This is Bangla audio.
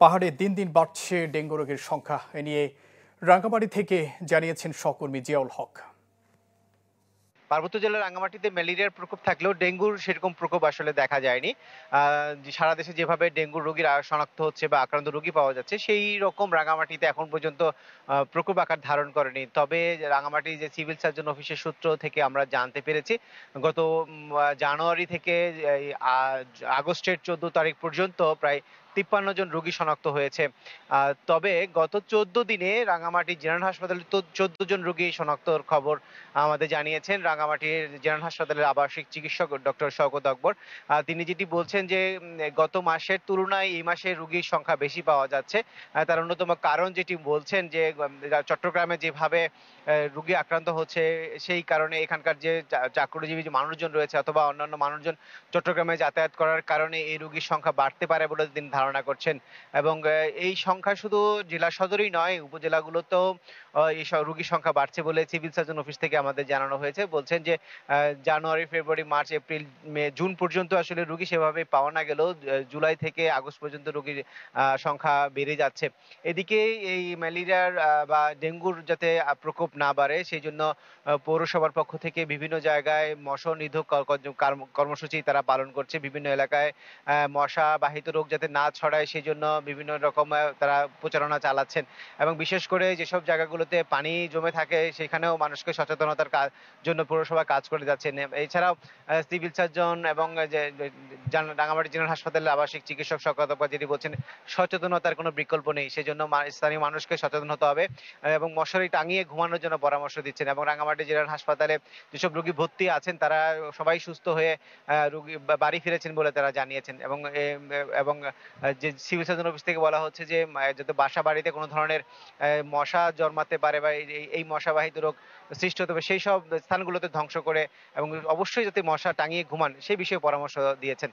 পাহাড়ে দিন দিন বাড়ছে ডেঙ্গু রোগীর সংখ্যা। এ নিয়ে রাঙ্গামাটি থেকে জানিয়েছেন সহকর্মী জিয়াউল হক। পার্বত্য জেলার রাঙ্গামাটিতে ম্যালেরিয়ার প্রকোপ থাকলেও ডেঙ্গুর সেরকম প্রকোপ আসলে দেখা যায়নি। সারা দেশে যেভাবে ডেঙ্গু রোগীর শনাক্ত হচ্ছে বা আক্রান্ত রোগী পাওয়া যাচ্ছে, সেই রকম রাঙ্গামাটিতে এখন পর্যন্ত প্রকোপ আকার ধারণ করেনি। তবে রাঙ্গামাটি যে সিভিল সার্জন অফিসের সূত্র থেকে আমরা জানতে পেরেছি, গত জানুয়ারি থেকে এই আগস্টের ১৪ তারিখ পর্যন্ত প্রায় ৫৩ জন রোগী শনাক্ত হয়েছে। তবে গত ১৪ দিনে রাঙ্গামাটি জেনারেল হাসপাতালে ১৪ জন রোগী শনাক্তর খবর আমাদের জানিয়েছেন রাঙ্গামাটির জেনারেল হাসপাতালের আবাসিক চিকিৎসক ডক্টর শওকত আকবর। তিনি যেটি বলছেন যে গত মাসের তুলনায় এই মাসে রোগীর সংখ্যা বেশি পাওয়া যাচ্ছে। তার অন্যতম কারণ যেটি বলছেন যে চট্টগ্রামে যেভাবে রোগী আক্রান্ত হচ্ছে, সেই কারণে এখানকার যে চাকরিজীবী যে মানুষজন রয়েছে অথবা অন্যান্য মানুষজন চট্টগ্রামে যাতায়াত করার কারণে এই রোগীর সংখ্যা বাড়তে পারে বলে তিনি ধারণা করছেন। এবং এই সংখ্যা শুধু জেলা সদরেই নয়, উপজেলাগুলোতেও এই রোগীর সংখ্যা বাড়ছে বলে সিভিল সার্জন অফিস থেকে আমাদের জানানো হয়েছে। বলছেন যে জানুয়ারি, ফেব্রুয়ারি, মার্চ, এপ্রিল, মে, জুন পর্যন্ত আসলে রোগী সেভাবে পাওয়া না গেলেও জুলাই থেকে আগস্ট পর্যন্ত রোগীর সংখ্যা বেড়ে যাচ্ছে। এদিকে এই ম্যালেরিয়ার বা ডেঙ্গুর যাতে প্রকোপ না বাড়ে, সেইজন্য পৌরসভার পক্ষ থেকে বিভিন্ন জায়গায় মশা নিধক কর্মসূচি তারা পালন করছে। বিভিন্ন এলাকায় মশা বাহিত রোগ যাতে না ছড়ায়, সেজন্য বিভিন্ন রকম তারা প্রচারণা চালাচ্ছেন। এবং বিশেষ করে যেসব জায়গাগুলোতে পানি জমে থাকে, সেখানেও মানুষকে সচেতনতার জন্য পৌরসভা কাজ করে যাচ্ছেন। এছাড়াও সিভিল সার্জন এবং যে রাঙ্গামাটি জেনারেল হাসপাতালের আবাসিক চিকিৎসক শওকত আকবর যেটি বলছেন, সচেতনতার কোনো বিকল্প নেই। সেজন্য স্থানীয় মানুষকে সচেতন হতে হবে এবং মশারি টাঙিয়ে ঘুমানোর জন্য পরামর্শ দিচ্ছেন। এবং রাঙ্গামাটি জেনারেল হাসপাতালে যেসব রোগী ভর্তি আছেন, তারা সবাই সুস্থ হয়ে রোগী বাড়ি ফিরেছেন বলে তারা জানিয়েছেন। এবং যে সিভিল সার্জন অফিস থেকে বলা হচ্ছে যে যাতে বাসা বাড়িতে কোনো ধরনের মশা জন্মাতে পারে বা এই মশাবাহিত রোগ সৃষ্টি হতে পারে, সেই সব স্থানগুলোতে ধ্বংস করে এবং অবশ্যই যাতে মশা টাঙিয়ে ঘুমান, সেই বিষয়ে পরামর্শ দিয়েছেন।